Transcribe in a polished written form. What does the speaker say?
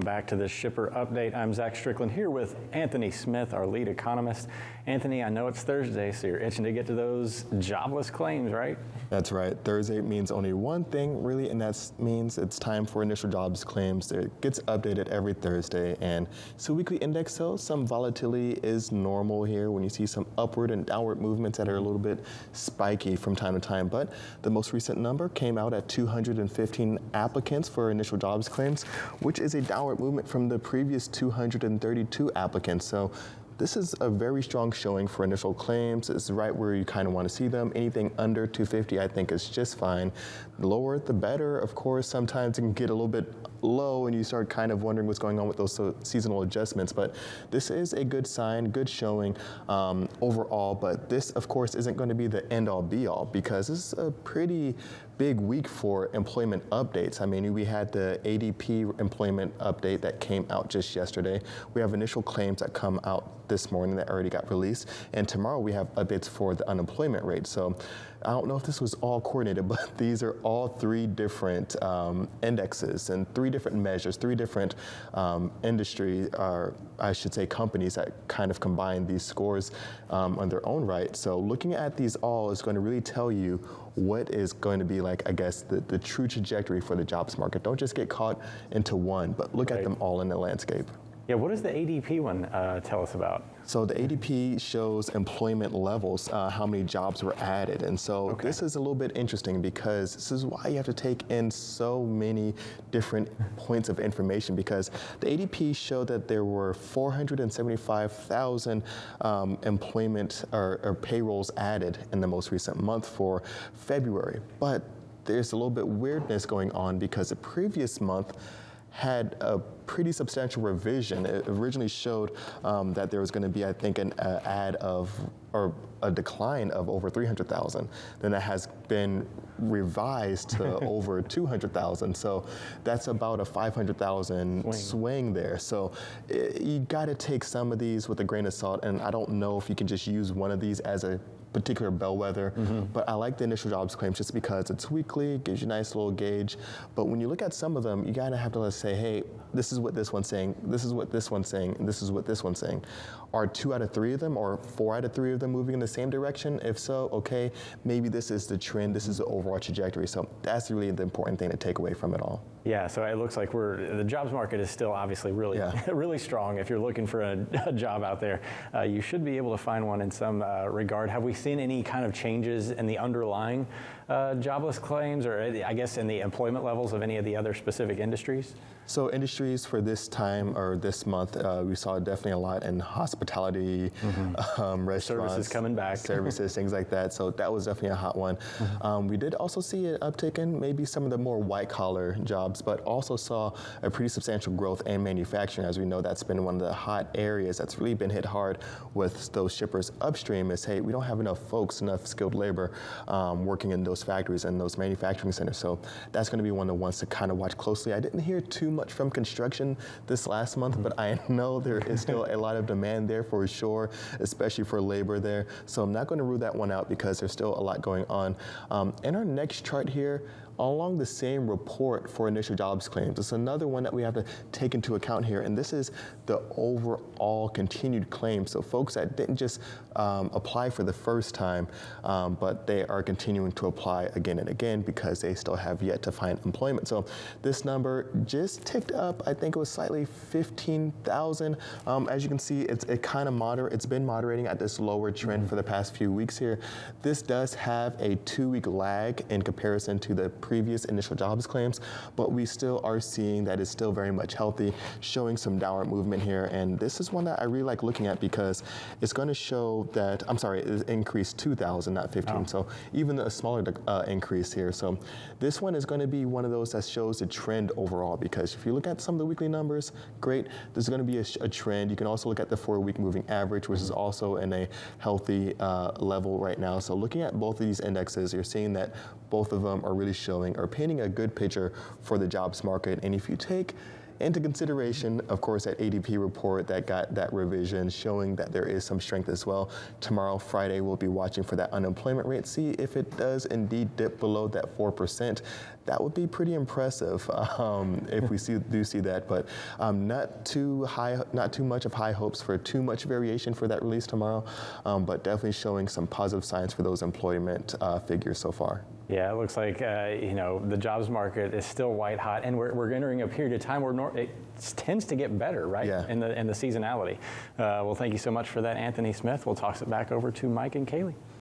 back to the Shipper Update. I'm Zach Strickland here with Anthony Smith, our lead economist. Anthony, I know it's Thursday, so you're itching to get to those jobless claims, right? That's right. Thursday means only one thing, really, and that means it's time for initial jobs claims. It gets updated every Thursday, and so weekly index sales, some volatility is normal here when you see some upward and downward movements that are a little bit spiky from time to time. But the most recent number came out at 215 applicants for initial jobs claims, which is a downward movement from the previous 232 applicants. So this is a very strong showing for initial claims. It's right where you kind of want to see them. Anything under 250, I think, is just fine. The lower, the better. Of course, sometimes it can get a little bit low and you start kind of wondering what's going on with those seasonal adjustments. But this is a good sign, good showing overall. But this, of course, isn't going to be the end-all, be-all, because this is a pretty big week for employment updates. I mean, we had the ADP employment update that came out just yesterday. We have initial claims that come out this morning that already got released. And tomorrow we have updates for the unemployment rate. So I don't know if this was all coordinated, but these are all three different indexes and three different measures, three different industry, or I should say companies that kind of combine these scores on their own right. So looking at these all is going to really tell you what is going to be like, I guess, the true trajectory for the jobs market. Don't just get caught into one, but look at them all in the landscape. Yeah, what does the ADP one tell us about? So the ADP shows employment levels, how many jobs were added. And so this is a little bit interesting because this is why you have to take in so many different points of information, because the ADP showed that there were 475,000 employment or payrolls added in the most recent month for February. But there's a little bit weirdness going on because the previous month had a pretty substantial revision. It originally showed that there was going to be, I think, an add of, or a decline of over 300,000. Then that has been revised to over 200,000. So that's about a 500,000 swing there. So you got to take some of these with a grain of salt. And I don't know if you can just use one of these as a particular bellwether, but I like the initial jobs claims just because it's weekly, gives you a nice little gauge. But when you look at some of them, you gotta have to let's say, hey, this is what this one's saying, this is what this one's saying, and this is what this one's saying. Are 2 out of 3 of them or 4 out of 3 of them moving in the same direction? If so, okay, maybe this is the trend, this is the overall trajectory. So that's really the important thing to take away from it all. Yeah, so it looks like the jobs market is still obviously really, really strong. If you're looking for a job out there, you should be able to find one in some regard. Have we seen any kind of changes in the underlying jobless claims, or I guess in the employment levels of any of the other specific industries? So industries for this time or this month, we saw definitely a lot in hospitality, restaurants. Services coming back. Services, things like that. So that was definitely a hot one. We did also see an uptick in maybe some of the more white collar jobs, but also saw a pretty substantial growth in manufacturing. As we know, that's been one of the hot areas that's really been hit hard with those shippers upstream is, hey, we don't have enough folks, enough skilled labor working in those factories and those manufacturing centers. So that's going to be one of the ones to kind of watch closely. I didn't hear too much from construction this last month, but I know there is still a lot of demand there for sure, especially for labor there. So I'm not going to rule that one out because there's still a lot going on. In our next chart here, along the same report for initial jobs claims, it's another one that we have to take into account here, and this is the overall continued claims. So folks that didn't just apply for the first time, but they are continuing to apply again and again because they still have yet to find employment. So this number just ticked up. I think it was slightly 15,000. As you can see, it's been moderating at this lower trend for the past few weeks here. This does have a 2-week lag in comparison to the previous initial jobs claims, but we still are seeing that it's still very much healthy, showing some downward movement here. And this is one that I really like looking at because it's going to show that, it increased 2,000, not 15. So even a smaller increase here. So this one is going to be one of those that shows the trend overall, because if you look at some of the weekly numbers, great, there's going to be a trend. You can also look at the 4-week moving average, which is also in a healthy level right now. So looking at both of these indexes, you're seeing that both of them are really showing or painting a good picture for the jobs market. And if you take into consideration, of course, that ADP report that got that revision showing that there is some strength as well. Tomorrow, Friday, we'll be watching for that unemployment rate, see if it does indeed dip below that 4%. That would be pretty impressive if we do see that, but not too much of high hopes for too much variation for that release tomorrow, but definitely showing some positive signs for those employment figures so far. Yeah, it looks like the jobs market is still white hot, and we're entering a period of time where it tends to get better, right? Yeah. In the seasonality. Well, thank you so much for that, Anthony Smith. We'll toss it back over to Mike and Kaylee.